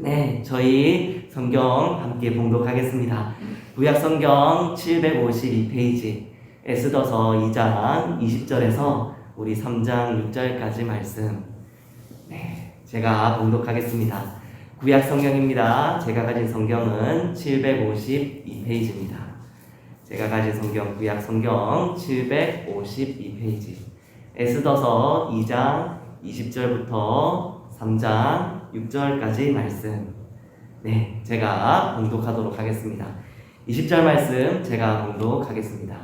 네, 저희 성경 함께 봉독하겠습니다. 구약 성경 752페이지 에스더서 2장 20절에서 우리 3장 6절까지 말씀. 네, 제가 봉독하겠습니다. 구약 성경입니다. 제가 가진 성경은 752페이지입니다. 제가 가진 성경 구약 성경 752페이지 에스더서 2장 20절부터 3장 6절까지 말씀. 네, 제가 봉독하도록 하겠습니다. 20절 말씀 제가 봉독하겠습니다.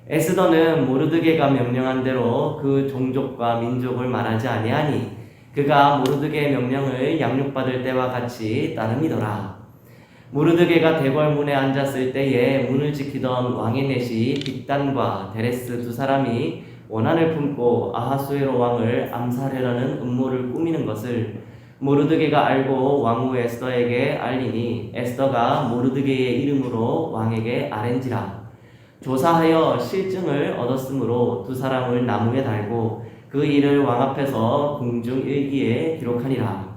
에스더는 모르드게가 명령한 대로 그 종족과 민족을 말하지 아니하니 그가 모르드게의 명령을 양육받을 때와 같이 따름이더라. 모르드게가 대궐문에 앉았을 때에 문을 지키던 왕의 넷이 빅단과 데레스 두 사람이 원한을 품고 아하수에로 왕을 암살하려는 음모를 꾸미는 것을 모르드게가 알고 왕후 에스더에게 알리니 에스더가 모르드게의 이름으로 왕에게 아랜지라. 조사하여 실증을 얻었으므로 두 사람을 나무에 달고 그 일을 왕 앞에서 궁중일기에 기록하니라.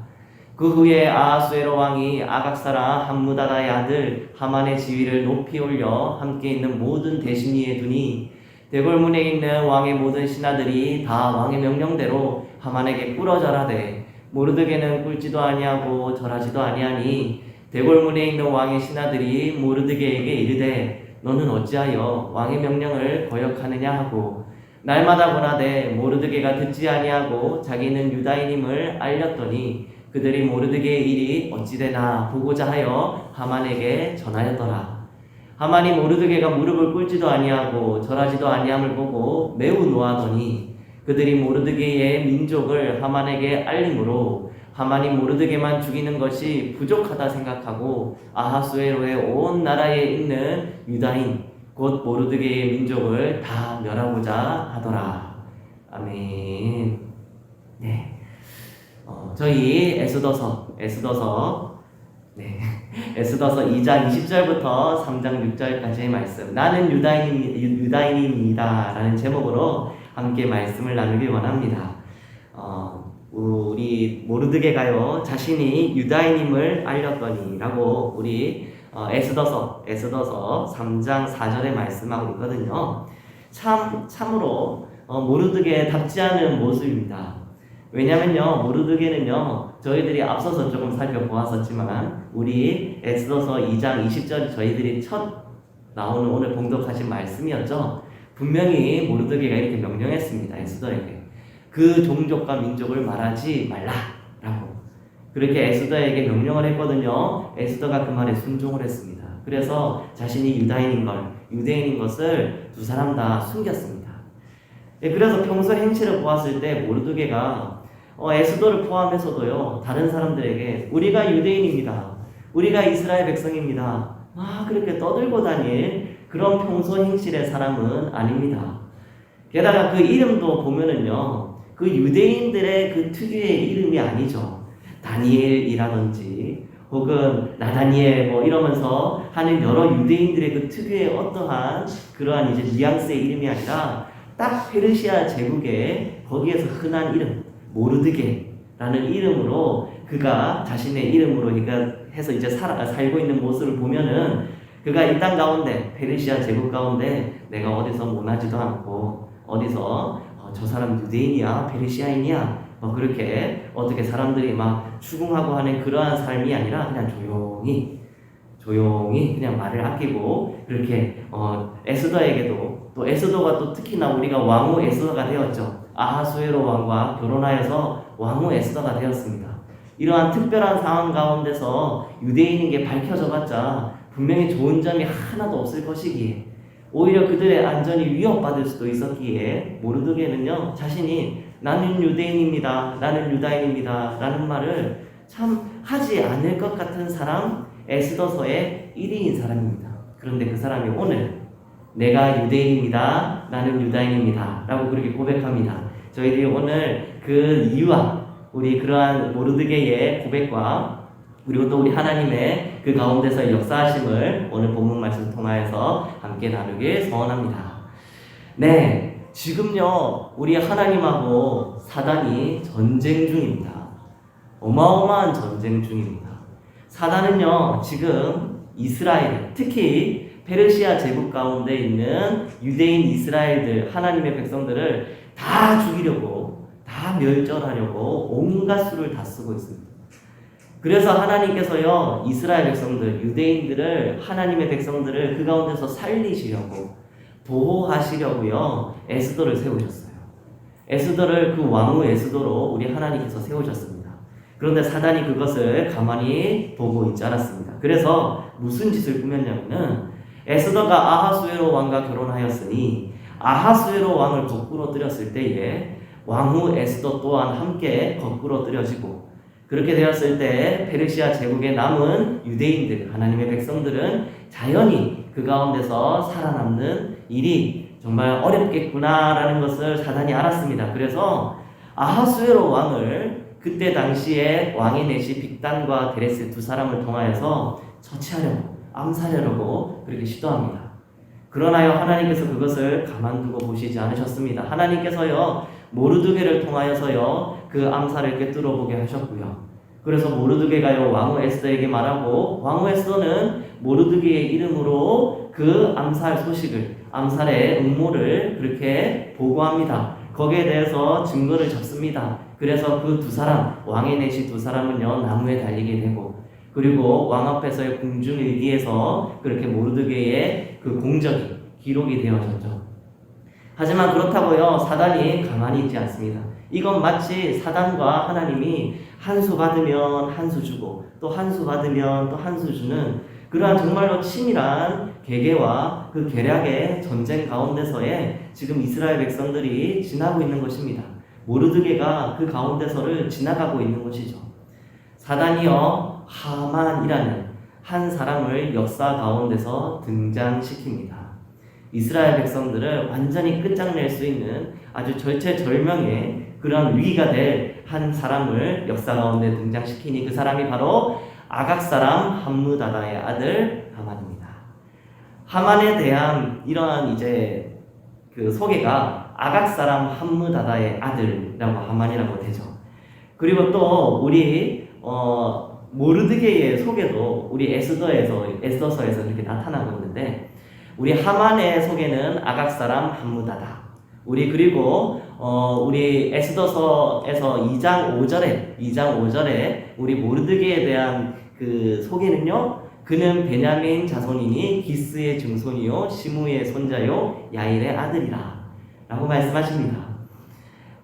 그 후에 아하수에로 왕이 아각사라 함무다다의 아들 하만의 지위를 높이 올려 함께 있는 모든 대신위에 두니 대궐문에 있는 왕의 모든 신하들이 다 왕의 명령대로 하만에게 꿇어 절하되 모르드게는 꿇지도 아니하고 절하지도 아니하니 대궐문에 있는 왕의 신하들이 모르드게에게 이르되 너는 어찌하여 왕의 명령을 거역하느냐 하고 날마다 권하되 모르드게가 듣지 아니하고 자기는 유다인임을 알렸더니 그들이 모르드게의 일이 어찌되나 보고자 하여 하만에게 전하였더라. 하만이 모르드게가 무릎을 꿇지도 아니하고 절하지도 아니함을 보고 매우 노하더니 그들이 모르드게의 민족을 하만에게 알림으로 하만이 모르드게만 죽이는 것이 부족하다 생각하고 아하수에로의 온 나라에 있는 유다인 곧 모르드게의 민족을 다 멸하고자 하더라. 아멘. 네. 저희 에스더서 2장 20절부터 3장 6절까지의 말씀. 나는 유다인입니다. 라는 제목으로 함께 말씀을 나누길 원합니다. 우리 모르드게가요, 자신이 유다인임을 알렸더니 라고 우리 에스더서 3장 4절에 말씀하고 있거든요. 참으로 모르드게답지 않은 모습입니다. 왜냐면요, 모르드게는요, 저희들이 앞서서 조금 살펴보았었지만 우리 에스더서 2장 20절이 저희들이 첫 나오는 오늘 봉독하신 말씀이었죠. 분명히 모르드게가 이렇게 명령했습니다. 에스더에게 그 종족과 민족을 말하지 말라라고 그렇게 에스더에게 명령을 했거든요. 에스더가 그 말에 순종을 했습니다. 그래서 자신이 유대인인 것을 두 사람 다 숨겼습니다. 그래서 평소 행실을 보았을 때 모르드게가 에스더를 포함해서도요, 다른 사람들에게 우리가 유대인입니다, 우리가 이스라엘 백성입니다, 그렇게 떠들고 다닐 그런 평소 행실의 사람은 아닙니다. 게다가 그 이름도 보면은요, 그 유대인들의 그 특유의 이름이 아니죠. 다니엘이라든지 혹은 나다니엘 이러면서 하는 여러 유대인들의 그 특유의 어떠한 그러한 이제 뉘앙스의 이름이 아니라 딱 페르시아 제국의 거기에서 흔한 이름 모르드게라는 이름으로 그가 자신의 이름으로 해서 이제 살고 있는 모습을 보면은 그가 이 땅 가운데 페르시아 제국 가운데 내가 어디서 모나지도 않고 어디서 저 사람 유대인이야 페르시아인이야 그렇게 어떻게 사람들이 막 추궁하고 하는 그러한 삶이 아니라 그냥 조용히 그냥 말을 아끼고 그렇게 에스더에게도 또 에스더가 또 특히나 우리가 왕후 에스더가 되었죠. 아하수에로 왕과 결혼하여서 왕후 에스더가 되었습니다. 이러한 특별한 상황 가운데서 유대인인 게 밝혀져봤자 분명히 좋은 점이 하나도 없을 것이기에 오히려 그들의 안전이 위협받을 수도 있었기에 모르드게는요, 자신이 나는 유대인입니다, 나는 유다인입니다 라는 말을 참 하지 않을 것 같은 사람, 에스더서의 1위인 사람입니다. 그런데 그 사람이 오늘 내가 유대인입니다, 나는 유다인입니다 라고 그렇게 고백합니다. 저희들이 오늘 그 이유와 우리 그러한 모르드게의 고백과 그리고 또 우리 하나님의 그 가운데서 역사하심을 오늘 본문 말씀 통하여서 함께 나누길 소원합니다. 네, 지금요 우리 하나님하고 사단이 전쟁 중입니다. 어마어마한 전쟁 중입니다. 사단은요, 지금 이스라엘, 특히 페르시아 제국 가운데 있는 유대인 이스라엘들, 하나님의 백성들을 다 죽이려고, 다 멸절하려고 온갖 수를 다 쓰고 있습니다. 그래서 하나님께서요, 이스라엘 백성들, 유대인들을, 하나님의 백성들을 그 가운데서 살리시려고, 보호하시려고요, 에스더를 세우셨어요. 에스더를 그 왕후 에스더로 우리 하나님께서 세우셨습니다. 그런데 사단이 그것을 가만히 보고 있지 않았습니다. 그래서 무슨 짓을 꾸몄냐면은 에스더가 아하수에로 왕과 결혼하였으니 아하수에로 왕을 거꾸로 들였을 때에 왕후 에스더 또한 함께 거꾸로 들여지고, 그렇게 되었을 때 페르시아 제국에 남은 유대인들, 하나님의 백성들은 자연히 그 가운데서 살아남는 일이 정말 어렵겠구나라는 것을 사단이 알았습니다. 그래서 아하수에로 왕을 그때 당시에 왕의 내시 빅단과 데레스 두 사람을 통하여서 처치하려고, 암살하려고 그렇게 시도합니다. 그러나요, 하나님께서 그것을 가만두고 보시지 않으셨습니다. 하나님께서요, 모르드게를 통하여서요, 그 암살을 꿰뚫어 보게 하셨고요. 그래서 모르드게가요, 왕후 에스더에게 말하고, 왕후 에스더는 모르드게의 이름으로 그 암살 소식을, 암살의 음모를 그렇게 보고합니다. 거기에 대해서 증거를 잡습니다. 그래서 그 두 사람, 왕의 내시 두 사람은요, 나무에 달리게 되고, 그리고 왕 앞에서의 궁중일기에서 그렇게 모르드게의 그 공적이 기록이 되어졌죠. 하지만 그렇다고요, 사단이 가만히 있지 않습니다. 이건 마치 사단과 하나님이 한 수 받으면 한 수 주고, 또 한 수 받으면 또 한 수 주는 그러한 정말로 치밀한 계계와 그 계략의 전쟁 가운데서에 지금 이스라엘 백성들이 지나고 있는 것입니다. 모르드게가 그 가운데서를 지나가고 있는 것이죠. 사단이요, 하만이라는 한 사람을 역사 가운데서 등장시킵니다. 이스라엘 백성들을 완전히 끝장낼 수 있는 아주 절체절명의 그런 위기가 될 한 사람을 역사 가운데 등장시키니 그 사람이 바로 아각 사람 함므다다의 아들 하만입니다. 하만에 대한 이러한 이제 그 소개가 아각 사람 함므다다의 아들이라고 하만이라고 되죠. 그리고 또 우리 모르드게의 소개도 우리 에스더서에서 이렇게 나타나고 있는데, 우리 하만의 소개는 아각 사람 함므다다. 그리고 우리 에스더서에서 2장 5절에 우리 모르드게에 대한 그 소개는요, 그는 베냐민 자손이니 기스의 증손이요 시므의 손자요 야일의 아들이라 라고 말씀하십니다.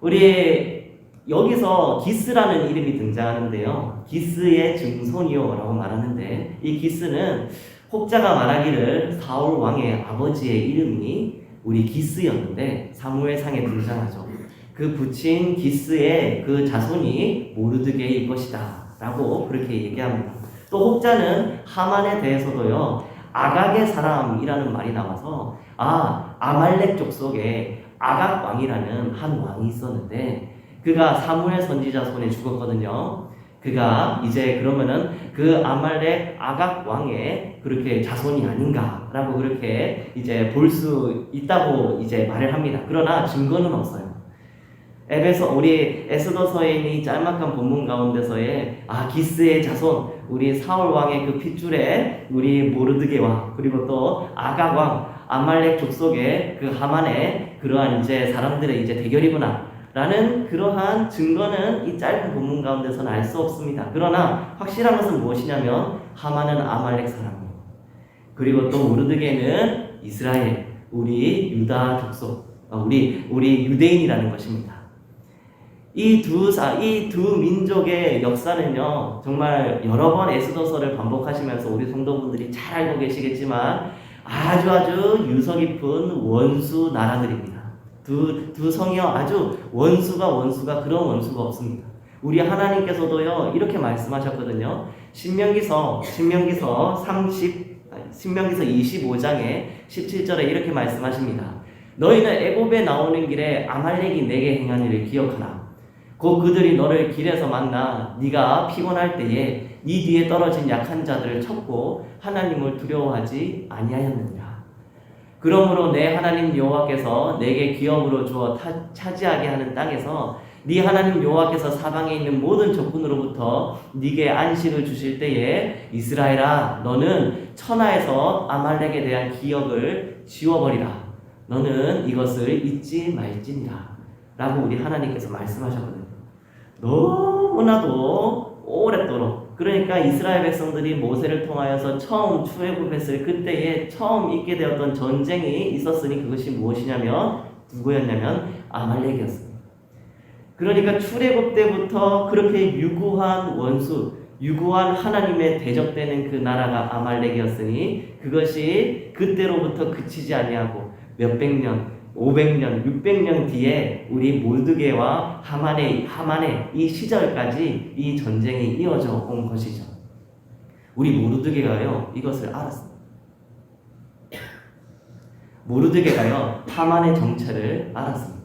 우리 여기서 기스라는 이름이 등장하는데요, 기스의 증손이요 라고 말하는데, 이 기스는 혹자가 말하기를 사울 왕의 아버지의 이름이 우리 기스였는데 사무엘상에 등장하죠. 그 붙인 기스의 그 자손이 모르드게일 것이다 라고 그렇게 얘기합니다. 또 혹자는 하만에 대해서도요, 아각의 사람이라는 말이 나와서 아말렉 족속에 아각 왕이라는 한 왕이 있었는데 그가 사무엘 선지자 손에 죽었거든요. 그가 이제 그러면은 그 아말렉 아각 왕의 그렇게 자손이 아닌가라고 그렇게 이제 볼 수 있다고 이제 말을 합니다. 그러나 증거는 없어요. 우리 에스더서에 있는 이 짤막한 본문 가운데서의 기스의 자손, 우리 사울 왕의 그 핏줄에 우리 모르드게 왕, 그리고 또 아각 왕, 아말렉 족속의 그 하만의 그러한 이제 사람들의 이제 대결이구나 라는 그러한 증거는 이 짧은 본문 가운데서는 알 수 없습니다. 그러나 확실한 것은 무엇이냐면 하만은 아말렉 사람이고, 그리고 또 모르드게는 이스라엘, 우리 유다 족속, 우리 유대인이라는 것입니다. 이 두 민족의 역사는요, 정말 여러 번 에스더서를 반복하시면서 우리 성도분들이 잘 알고 계시겠지만 아주 유서 깊은 원수 나라들입니다. 두 성이요, 아주 원수가 그런 원수가 없습니다. 우리 하나님께서도요, 이렇게 말씀하셨거든요. 신명기서 25장에 17절에 이렇게 말씀하십니다. 너희는 애굽에 나오는 길에 아말렉이 내게 행한 일을 기억하라. 곧 그들이 너를 길에서 만나 네가 피곤할 때에 네 뒤에 떨어진 약한 자들을 쳤고 하나님을 두려워하지 아니하였느니라. 그러므로 내 하나님 여호와께서 내게 기업으로 주어 차지하게 하는 땅에서 네 하나님 여호와께서 사방에 있는 모든 적군으로부터 네게 안식을 주실 때에 이스라엘아 너는 천하에서 아말렉에 대한 기억을 지워버리라. 너는 이것을 잊지 말지니라. 라고 우리 하나님께서 말씀하셨거든요. 너무나도 오랫도록, 그러니까 이스라엘 백성들이 모세를 통하여서 처음 출애굽했을 그때에 처음 있게 되었던 전쟁이 있었으니 그것이 무엇이냐면 누구였냐면 아말렉이었습니다. 그러니까 출애굽 때부터 그렇게 유구한 원수, 유구한 하나님의 대적되는 그 나라가 아말렉이었으니 그것이 그때로부터 그치지 아니하고 몇백 년, 500년, 600년 뒤에 우리 모르드게와 하만의 이 시절까지 이 전쟁이 이어져 온 것이죠. 우리 모르드게가요 이것을 알았습니다. 모르드게가요 하만의 정체를 알았습니다.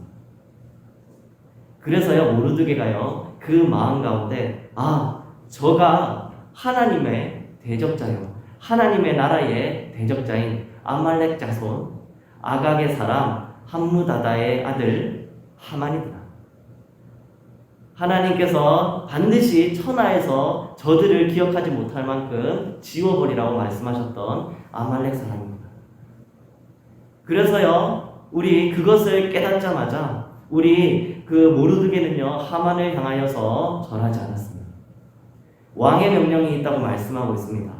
그래서요 모르드게가요 그 마음 가운데 저가 하나님의 대적자요, 하나님의 나라의 대적자인 아말렉 자손 아각의 사람 함무다다의 아들 하만이구나. 하나님께서 반드시 천하에서 저들을 기억하지 못할 만큼 지워버리라고 말씀하셨던 아말렉 사람입니다. 그래서요 우리 그것을 깨닫자마자 우리 그 모르드게는요 하만을 향하여서 절하지 않았습니다. 왕의 명령이 있다고 말씀하고 있습니다.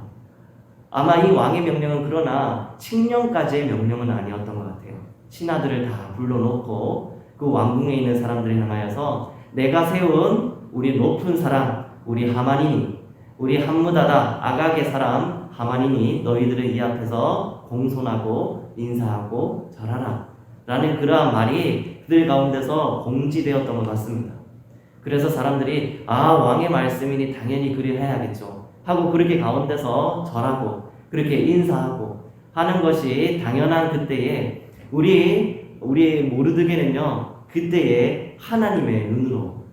아마 이 왕의 명령은 그러나 칙령까지의 명령은 아니었던 것 같아요. 신하들을 다 불러놓고 그 왕궁에 있는 사람들을 향하여서 내가 세운 우리 높은 사람 우리 하만이니, 우리 함무다다 아각의 사람 하만이니 너희들은 이 앞에서 공손하고 인사하고 절하라 라는 그러한 말이 그들 가운데서 공지되었던 것 같습니다. 그래서 사람들이 왕의 말씀이니 당연히 그리 해야겠죠 하고 그렇게 가운데서 절하고 그렇게 인사하고 하는 것이 당연한 그때에 우리 모르드게는요 그때에 하나님의 눈으로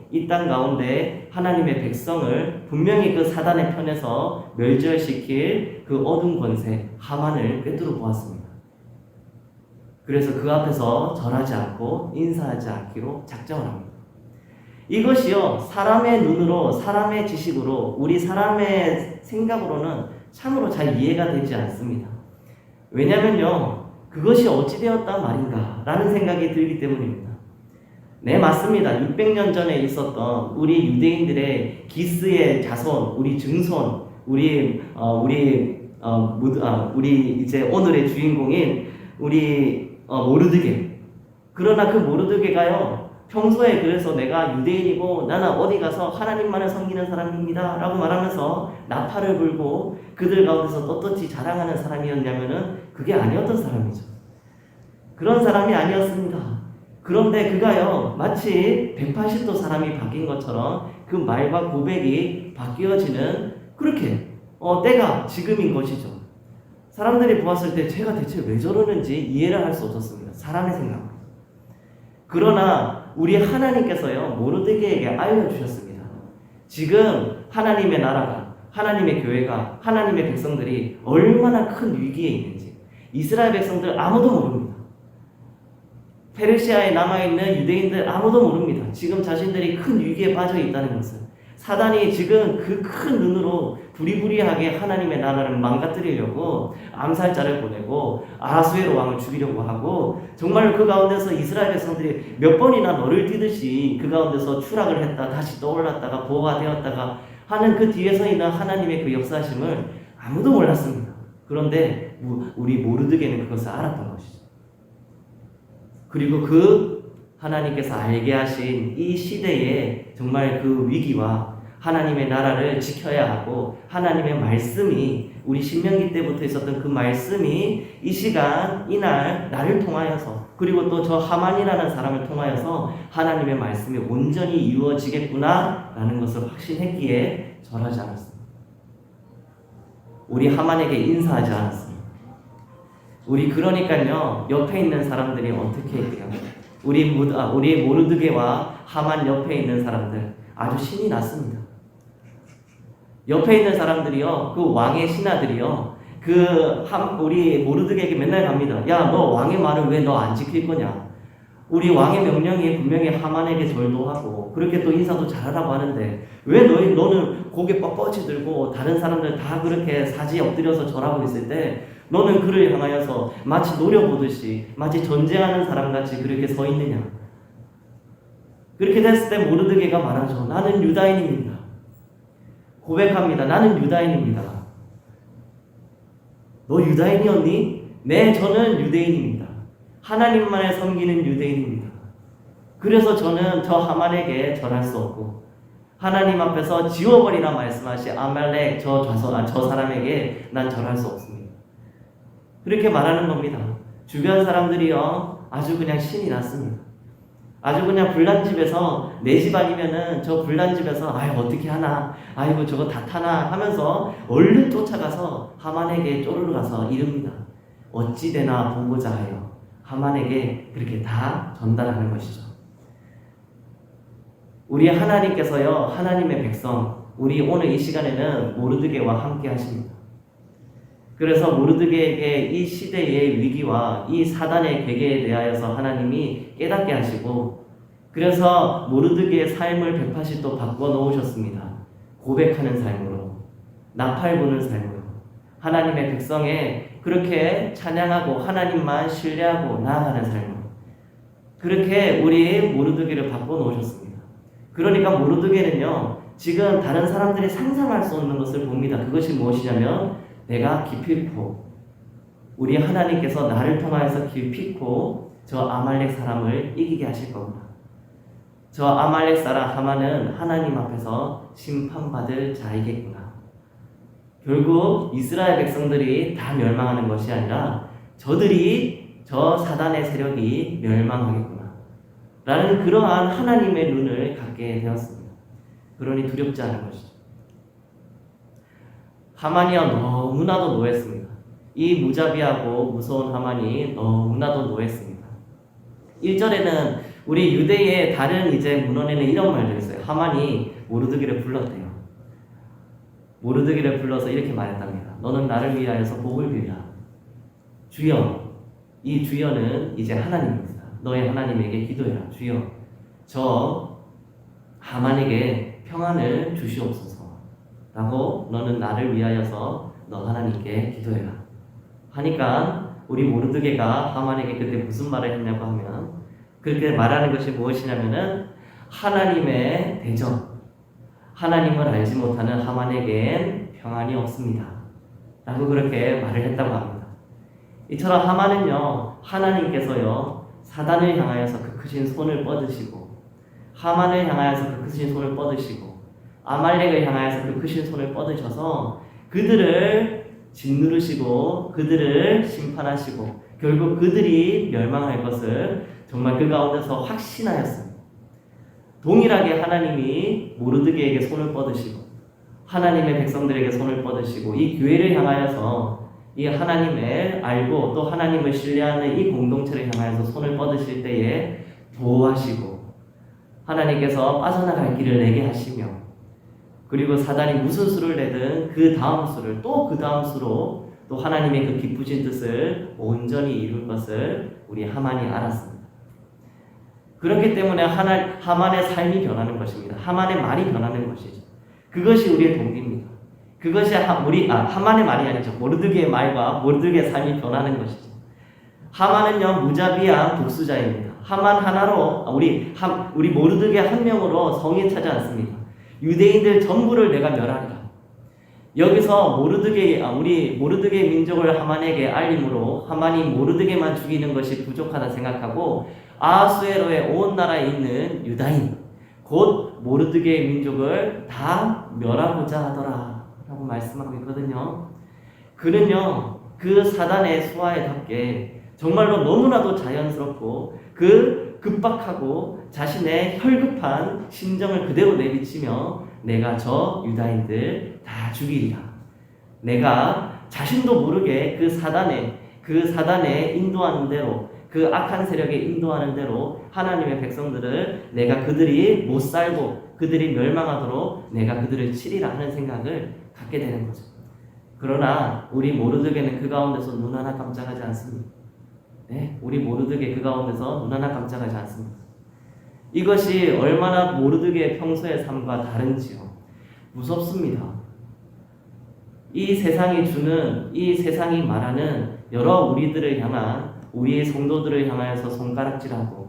이 땅 가운데 하나님의 백성을 분명히 그 사단의 편에서 멸절시킬 그 어두운 권세 하만을 꿰뚫어 보았습니다. 그래서 그 앞에서 절하지 않고 인사하지 않기로 작정을 합니다. 이것이요 사람의 눈으로 사람의 지식으로 우리 사람의 생각으로는 참으로 잘 이해가 되지 않습니다. 왜냐면요 그것이 어찌 되었단 말인가 라는 생각이 들기 때문입니다. 네 맞습니다. 600년 전에 있었던 우리 유대인들의 기스의 자손, 우리 증손, 우리 이제 오늘의 주인공인 우리 모르드게. 그러나 그 모르드게가요 평소에 그래서 내가 유대인이고 나는 어디 가서 하나님만을 섬기는 사람입니다 라고 말하면서 나팔을 불고 그들 가운데서 떳떳이 자랑하는 사람이었냐면은 그게 아니었던 사람이죠. 그런 사람이 아니었습니다. 그런데 그가요 마치 180도 사람이 바뀐 것처럼 그 말과 고백이 바뀌어지는 그렇게 때가 지금인 것이죠. 사람들이 보았을 때 제가 대체 왜 저러는지 이해를 할 수 없었습니다. 사람의 생각으로. 그러나 우리 하나님께서요 모르드게에게 알려주셨습니다. 지금 하나님의 나라가, 하나님의 교회가, 하나님의 백성들이 얼마나 큰 위기에 있는지 이스라엘 백성들 아무도 모릅니다. 페르시아에 남아있는 유대인들 아무도 모릅니다. 지금 자신들이 큰 위기에 빠져 있다는 것을. 사단이 지금 그 큰 눈으로 부리부리하게 하나님의 나라를 망가뜨리려고 암살자를 보내고 아하수에로 왕을 죽이려고 하고 정말 그 가운데서 이스라엘 백성들이 몇 번이나 너를 뛰듯이 그 가운데서 추락을 했다 다시 떠올랐다가 보호가 되었다가 하는 그 뒤에 서 있는 하나님의 그 역사심을 아무도 몰랐습니다. 그런데 우리 모르드게는 그것을 알았던 것이죠. 그리고 그 하나님께서 알게 하신 이 시대에 정말 그 위기와 하나님의 나라를 지켜야 하고 하나님의 말씀이 우리 신명기 때부터 있었던 그 말씀이 이 시간 이날 나를 통하여서 그리고 또 저 하만이라는 사람을 통하여서 하나님의 말씀이 온전히 이루어지겠구나 라는 것을 확신했기에 절하지 않았습니다. 우리 하만에게 인사하지 않았습니다. 우리 그러니까요 옆에 있는 사람들이 어떻게 해요? 우리 모르드게와 하만 옆에 있는 사람들 아주 신이 났습니다. 옆에 있는 사람들이요 그 왕의 신하들이요 우리 모르드게에게 맨날 갑니다. 야 너 왕의 말을 왜 너 안 지킬 거냐? 우리 왕의 명령이 분명히 하만에게 절도하고 그렇게 또 인사도 잘하라고 하는데 왜 너는 고개 뻣뻣이 들고 다른 사람들 다 그렇게 사지에 엎드려서 절하고 있을 때 너는 그를 향하여서 마치 노려보듯이 마치 전쟁하는 사람같이 그렇게 서 있느냐. 그렇게 됐을 때 모르드게가 말하죠. 나는 유다인입니다. 고백합니다. 나는 유다인입니다. 너 유다인이었니? 네, 저는 유대인입니다. 하나님만을 섬기는 유대인입니다. 그래서 저는 저 하만에게 절할 수 없고 하나님 앞에서 지워버리라 말씀하신 아말렉 저 사람에게 난 절할 수 없습니다. 그렇게 말하는 겁니다. 주변 사람들이요 아주 그냥 신이 났습니다. 아주 그냥 불난집에서 내 집 아니면은 저 불난집에서 아유 어떻게 하나 아이고 저거 다 타나 하면서 얼른 쫓아가서 하만에게 쪼르르 가서 이릅니다. 어찌 되나 본보자 하여 하만에게 그렇게 다 전달하는 것이죠. 우리 하나님께서요 하나님의 백성 우리 오늘 이 시간에는 모르드게와 함께 하십니다. 그래서 모르드게에게 이 시대의 위기와 이 사단의 계계에 대하여서 하나님이 깨닫게 하시고 그래서 모르드게의 삶을 180도 바꿔 놓으셨습니다. 고백하는 삶으로 나팔 부는 삶으로 하나님의 백성에 그렇게 찬양하고 하나님만 신뢰하고 나아가는 삶으로 그렇게 우리 모르드게를 바꿔 놓으셨습니다. 그러니까 모르드게는요 지금 다른 사람들이 상상할 수 없는 것을 봅니다. 그것이 무엇이냐면 내가 기필코 우리 하나님께서 나를 통하여서 기필코 저 아말렉 사람을 이기게 하실 겁니다. 저 아말렉 사람 하만은 하나님 앞에서 심판받을 자이겠구나. 결국 이스라엘 백성들이 다 멸망하는 것이 아니라 저들이 저 사단의 세력이 멸망하겠구나 라는 그러한 하나님의 눈을 갖게 되었습니다. 그러니 두렵지 않은 것이죠. 하만이야 너무나도 노했습니다. 이 무자비하고 무서운 하만이 너무나도 노했습니다. 1절에는 우리 유대의 다른 이제 문헌에는 이런 말도 있어요. 하만이 모르드게를 불렀대요. 모르드게를 불러서 이렇게 말했답니다. 너는 나를 위하여서 복을 빌라. 주여, 이 주여는 이제 하나님입니다. 너의 하나님에게 기도해라. 주여, 저 하만에게 평안을 주시옵소서. 라고 너는 나를 위하여서 너 하나님께 기도해라. 하니까 우리 모르드게가 하만에게 그때 무슨 말을 했냐고 하면 그렇게 말하는 것이 무엇이냐면은 하나님의 대적, 하나님을 알지 못하는 하만에겐 평안이 없습니다. 라고 그렇게 말을 했다고 합니다. 이처럼 하만은요, 하나님께서요, 사단을 향하여서 그 크신 손을 뻗으시고, 하만을 향하여서 그 크신 손을 뻗으시고, 아말렉을 향하여서 그 크신 손을 뻗으셔서 그들을 짓누르시고, 그들을 심판하시고, 결국 그들이 멸망할 것을 정말 그 가운데서 확신하였습니다. 동일하게 하나님이 모르드게에게 손을 뻗으시고 하나님의 백성들에게 손을 뻗으시고 이 교회를 향하여서 이 하나님을 알고 또 하나님을 신뢰하는 이 공동체를 향하여서 손을 뻗으실 때에 보호하시고 하나님께서 빠져나갈 길을 내게 하시며 그리고 사단이 무슨 수를 내든 그 다음 수를 또 그 다음 수로 또 하나님의 그 기쁘신 뜻을 온전히 이룰 것을 우리 하만이 알았습니다. 그렇기 때문에 하만의 삶이 변하는 것입니다. 하만의 말이 변하는 것이죠. 그것이 우리의 동기입니다. 그것이 하만의 말이 아니죠. 모르드게의 말과 모르드게의 삶이 변하는 것이죠. 하만은요 무자비한 독수자입니다. 하만 하나로 우리 모르드게 한 명으로 성에 차지 않습니다. 유대인들 전부를 내가 멸하리라. 여기서 우리 모르드게 민족을 하만에게 알림으로 하만이 모르드게만 죽이는 것이 부족하다 생각하고 아하수에로의 온 나라에 있는 유다인 곧 모르드게의 민족을 다 멸하고자 하더라 라고 말씀하고 있거든요. 그는요 그 사단의 수하에 답게 정말로 너무나도 자연스럽고 그 급박하고 자신의 혈급한 심정을 그대로 내비치며 내가 저 유다인들 다 죽이리라. 내가 자신도 모르게 그 사단에 인도하는 대로 그 악한 세력에 인도하는 대로 하나님의 백성들을 내가 그들이 못 살고 그들이 멸망하도록 내가 그들을 치리라 하는 생각을 갖게 되는 거죠. 그러나 우리 모르드게는 그 가운데서 눈 하나 깜짝하지 않습니다. 네, 우리 모르드게 그 가운데서 눈 하나 깜짝하지 않습니다. 이것이 얼마나 모르드게 평소의 삶과 다른지요. 무섭습니다. 이 세상이 말하는 여러 우리들을 향한, 우리의 성도들을 향하여서 손가락질하고,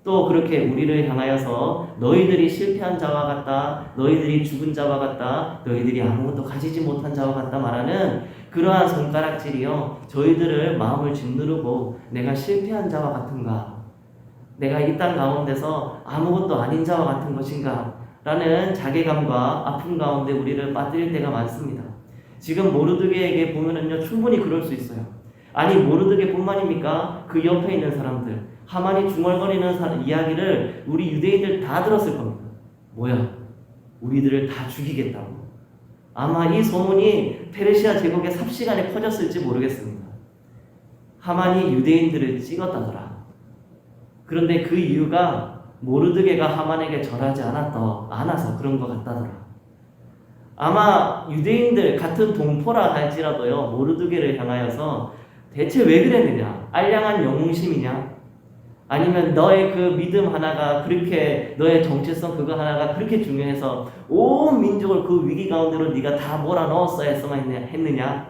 또 그렇게 우리를 향하여서 너희들이 실패한 자와 같다, 너희들이 죽은 자와 같다, 너희들이 아무것도 가지지 못한 자와 같다 말하는 그러한 손가락질이요, 저희들을 마음을 짓누르고 내가 실패한 자와 같은가, 내가 이 땅 가운데서 아무것도 아닌 자와 같은 것인가 라는 자괴감과 아픔 가운데 우리를 빠뜨릴 때가 많습니다. 지금 모르드게에게 보면은요, 충분히 그럴 수 있어요. 아니, 모르드게뿐만입니까? 그 옆에 있는 사람들, 하만이 중얼거리는 이야기를 우리 유대인들 다 들었을 겁니다. 뭐야? 우리들을 다 죽이겠다고. 아마 이 소문이 페르시아 제국의 삽시간에 퍼졌을지 모르겠습니다. 하만이 유대인들을 찍었다더라. 그런데 그 이유가 모르드게가 하만에게 절하지 않아서 그런 것 같다더라. 아마 유대인들 같은 동포라 할지라도요, 모르드게를 향하여서 대체 왜 그랬느냐? 알량한 영웅심이냐? 아니면 너의 그 믿음 하나가 그렇게, 너의 정체성 그거 하나가 그렇게 중요해서 온 민족을 그 위기 가운데로 네가 다 몰아넣었어야 했느냐?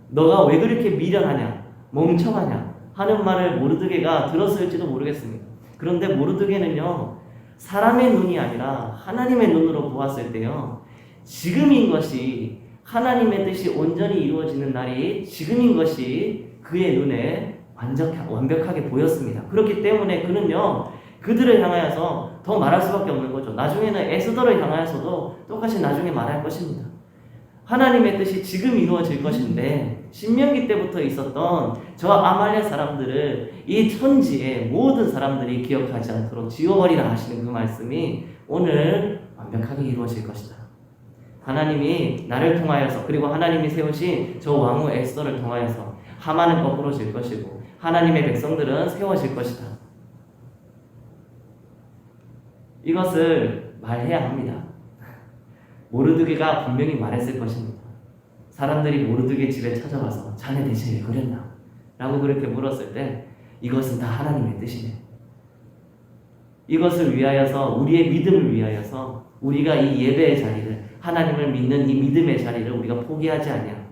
너가 왜 그렇게 미련하냐? 멍청하냐? 하는 말을 모르드게가 들었을지도 모르겠습니다. 그런데 모르드게는요, 사람의 눈이 아니라 하나님의 눈으로 보았을 때요, 지금인 것이, 하나님의 뜻이 온전히 이루어지는 날이 지금인 것이 그의 눈에 완벽하게 보였습니다. 그렇기 때문에 그는요, 그들을 향하여서 더 말할 수밖에 없는 거죠. 나중에는 에스더를 향하여서도 똑같이 나중에 말할 것입니다. 하나님의 뜻이 지금 이루어질 것인데, 신명기 때부터 있었던 저 아말렉 사람들을 이 천지의 모든 사람들이 기억하지 않도록 지워버리라 하시는 그 말씀이 오늘 완벽하게 이루어질 것이다. 하나님이 나를 통하여서, 그리고 하나님이 세우신 저 왕후 에스더를 통하여서 하만은 거꾸로질 것이고 하나님의 백성들은 세워질 것이다. 이것을 말해야 합니다. 모르드게가 분명히 말했을 것입니다. 사람들이 모르드게 집에 찾아와서 자네 대체 왜 그랬나? 라고 그렇게 물었을 때 이것은 다 하나님의 뜻이네. 이것을 위하여서, 우리의 믿음을 위하여서 우리가 이 예배의 자리를, 하나님을 믿는 이 믿음의 자리를 우리가 포기하지 아니하고,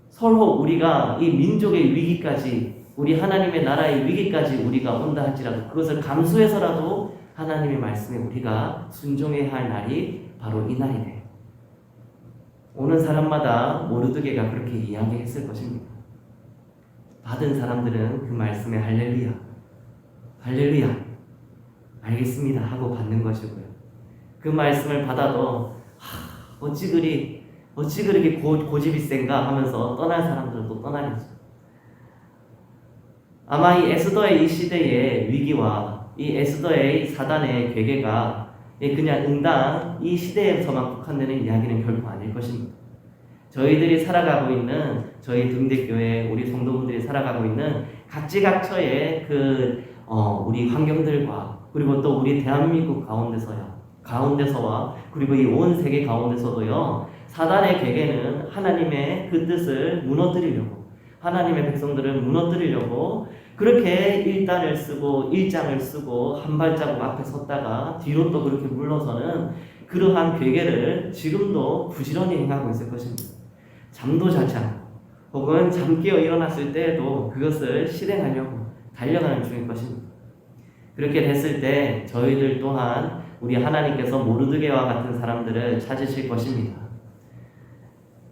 서로 우리가 이 민족의 위기까지, 우리 하나님의 나라의 위기까지 우리가 온다 할지라도 그것을 감수해서라도 하나님의 말씀에 우리가 순종해야 할 날이 바로 이 날이네. 오는 사람마다 모르드게가 그렇게 이야기했을 것입니다. 받은 사람들은 그 말씀에 할렐루야, 할렐루야, 알겠습니다 하고 받는 것이고요. 그 말씀을 받아도 어찌 그렇게 고집이 센가 하면서 떠날 사람들도 떠나겠죠. 아마 이 에스더의 이 시대의 위기와 이 에스더의 사단의 괴계가 그냥 응당 이 시대에서만 국한되는 이야기는 결코 아닐 것입니다. 저희들이 살아가고 있는, 저희 등대교회 우리 성도분들이 살아가고 있는 각지각처의 우리 환경들과, 그리고 또 우리 대한민국 가운데서와 그리고 이 온 세계 가운데서도요, 사단의 괴계는 하나님의 그 뜻을 무너뜨리려고, 하나님의 백성들을 무너뜨리려고 그렇게 1단을 쓰고 1장을 쓰고 한 발자국 앞에 섰다가 뒤로 또 그렇게 물러서는 그러한 괴계를 지금도 부지런히 행하고 있을 것입니다. 잠도 자지 않고 혹은 잠 깨어 일어났을 때에도 그것을 실행하려고 달려가는 중일 것입니다. 그렇게 됐을 때 저희들 또한 우리 하나님께서 모르드게와 같은 사람들을 찾으실 것입니다.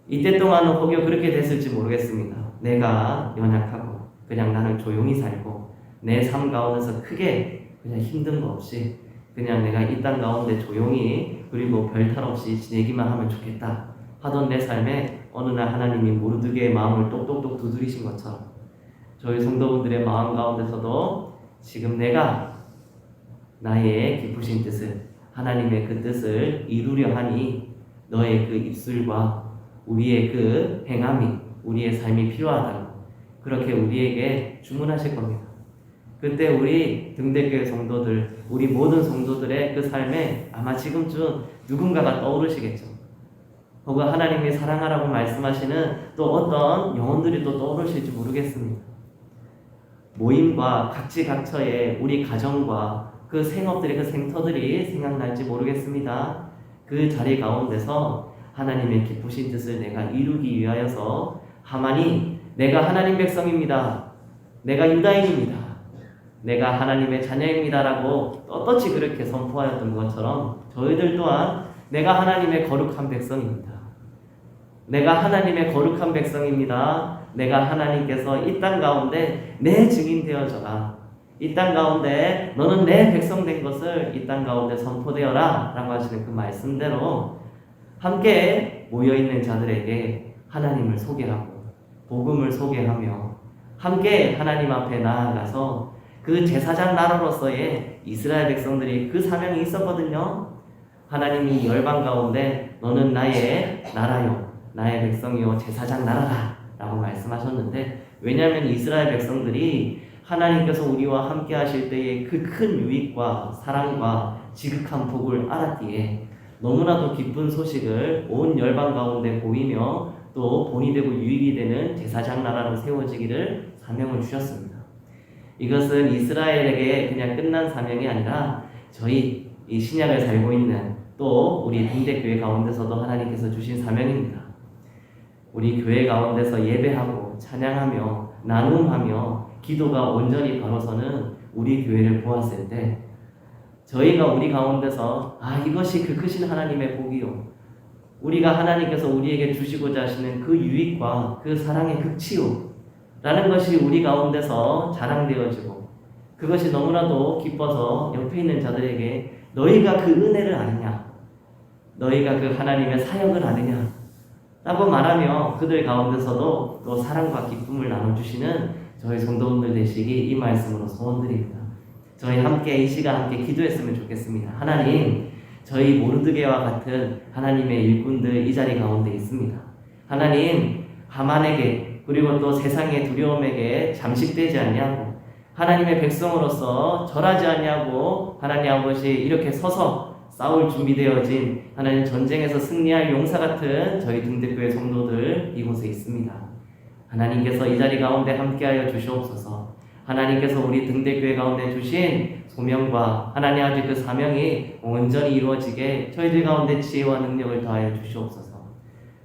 이때 동안은 혹여 그렇게 됐을지 모르겠습니다. 내가 연약하고 그냥 나는 조용히 살고 내 삶 가운데서 크게 그냥 힘든 거 없이 그냥 내가 이 땅 가운데 조용히 그리고 별탈 없이 지내기만 하면 좋겠다 하던 내 삶에 어느 날 하나님이 모르드게의 마음을 똑똑똑 두드리신 것처럼 저희 성도분들의 마음 가운데서도 지금 내가 나의 기쁘신 뜻을, 하나님의 그 뜻을 이루려 하니 너의 그 입술과 우리의 그 행함이, 우리의 삶이 필요하다고 그렇게 우리에게 주문하실 겁니다. 그때 우리 등대교회 성도들, 우리 모든 성도들의 그 삶에 아마 지금쯤 누군가가 떠오르시겠죠. 혹은 하나님이 사랑하라고 말씀하시는 또 어떤 영혼들이 또 떠오르실지 모르겠습니다. 모임과 각지각처의 우리 가정과 그 생업들의 그 생터들이 생각날지 모르겠습니다. 그 자리 가운데서 하나님의 기쁘신 뜻을 내가 이루기 위하여서 하만이 내가 하나님 백성입니다. 내가 유다인입니다. 내가 하나님의 자녀입니다. 라고 떳떳이 그렇게 선포하였던 것처럼 저희들 또한 내가 하나님의 거룩한 백성입니다. 내가 하나님의 거룩한 백성입니다. 내가 하나님께서 이 땅 가운데 내 증인 되어져라. 이 땅 가운데 너는 내 백성 된 것을 이 땅 가운데 선포되어라 라고 하시는 그 말씀대로 함께 모여있는 자들에게 하나님을 소개하고 복음을 소개하며 함께 하나님 앞에 나아가서 그 제사장 나라로서의 이스라엘 백성들이 그 사명이 있었거든요. 하나님이 열방 가운데 너는 나의 나라요 나의 백성이요 제사장 나라라 라고 말씀하셨는데, 왜냐하면 이스라엘 백성들이 하나님께서 우리와 함께 하실 때의 그 큰 유익과 사랑과 지극한 복을 알았기에 너무나도 기쁜 소식을 온 열방 가운데 보이며 또 본이 되고 유익이 되는 제사장 나라로 세워지기를 사명을 주셨습니다. 이것은 이스라엘에게 그냥 끝난 사명이 아니라 저희 이 신약을 살고 있는 또 우리 동대교회 가운데서도 하나님께서 주신 사명입니다. 우리 교회 가운데서 예배하고 찬양하며 나눔하며 기도가 온전히 바로서는 우리 교회를 보았을 때 저희가 우리 가운데서 이것이 그 크신 하나님의 복이요 우리가 하나님께서 우리에게 주시고자 하시는 그 유익과 그 사랑의 극치요 라는 것이 우리 가운데서 자랑되어지고 그것이 너무나도 기뻐서 옆에 있는 자들에게 너희가 그 은혜를 아느냐, 너희가 그 하나님의 사역을 아느냐 라고 말하며 그들 가운데서도 또 사랑과 기쁨을 나눠주시는 저희 성도분들 되시기 이 말씀으로 소원드립니다. 저희 함께 이 시간 함께 기도했으면 좋겠습니다. 하나님, 저희 모르드게와 같은 하나님의 일꾼들 이 자리 가운데 있습니다. 하나님, 하만에게 그리고 또 세상의 두려움에게 잠식되지 않냐고 하나님의 백성으로서 절하지 않냐고 하나님 아버지 이렇게 서서 싸울 준비되어진 하나님 전쟁에서 승리할 용사 같은 저희 등대교회 성도들 이곳에 있습니다. 하나님께서 이 자리 가운데 함께하여 주시옵소서. 하나님께서 우리 등대교회 가운데 주신 소명과 하나님 아버지 그 사명이 온전히 이루어지게 저희들 가운데 지혜와 능력을 더하여 주시옵소서.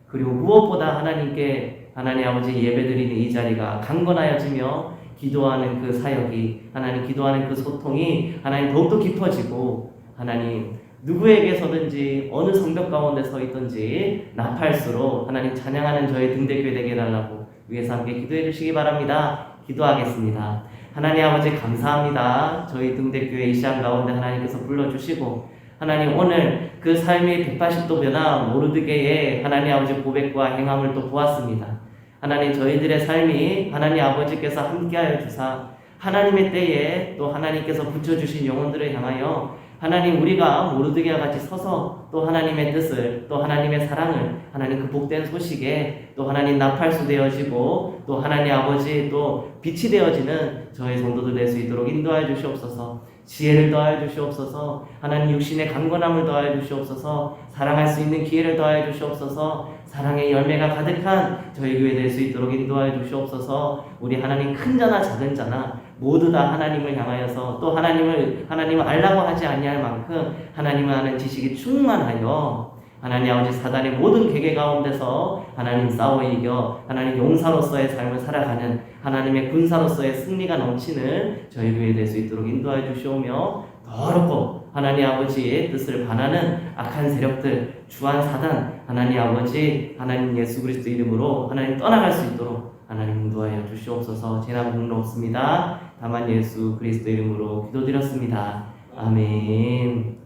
그리고 무엇보다 하나님께 하나님 아버지 예배드리는 이 자리가 강건하여지며 기도하는 그 사역이 하나님 기도하는 그 소통이 하나님 더욱더 깊어지고 하나님 누구에게서든지 어느 성벽 가운데 서 있든지 나팔수로 하나님 찬양하는 저희 등대교회 되게 해달라고 위에서 함께 기도해 주시기 바랍니다. 기도하겠습니다. 하나님 아버지 감사합니다. 저희 등대교회 이 시간 가운데 하나님께서 불러주시고 하나님 오늘 그 삶의 180도 변화 모르드게의 하나님 아버지 고백과 행함을 또 보았습니다. 하나님 저희들의 삶이 하나님 아버지께서 함께하여 주사 하나님의 때에 또 하나님께서 붙여주신 영혼들을 향하여 하나님 우리가 모르드게와 같이 서서 또 하나님의 뜻을 또 하나님의 사랑을 하나님 그 복된 소식에 또 하나님 나팔수 되어지고 또 하나님 아버지 또 빛이 되어지는 저희 성도들 될 수 있도록 인도하여 주시옵소서. 지혜를 더하여 주시옵소서. 하나님 육신의 강건함을 더하여 주시옵소서. 사랑할 수 있는 기회를 더하여 주시옵소서. 사랑의 열매가 가득한 저희 교회 될 수 있도록 인도하여 주시옵소서. 우리 하나님 큰 자나 작은 자나 모두 다 하나님을 향하여서 또 하나님을 알라고 하지 아니할 만큼 하나님을 아는 지식이 충만하여 하나님 아버지 사단의 모든 계계 가운데서 하나님 싸워 이겨 하나님 용사로서의 삶을 살아가는 하나님의 군사로서의 승리가 넘치는 저희 교회 될 수 있도록 인도하여 주시오며 더럽고 하나님 아버지의 뜻을 반하는 악한 세력들 주한 사단 하나님 아버지 하나님 예수 그리스도 이름으로 하나님 떠나갈 수 있도록 하나님 인도하여 주시옵소서. 제나 공로없습니다. 다만 예수 그리스도 이름으로 기도드렸습니다. 아멘.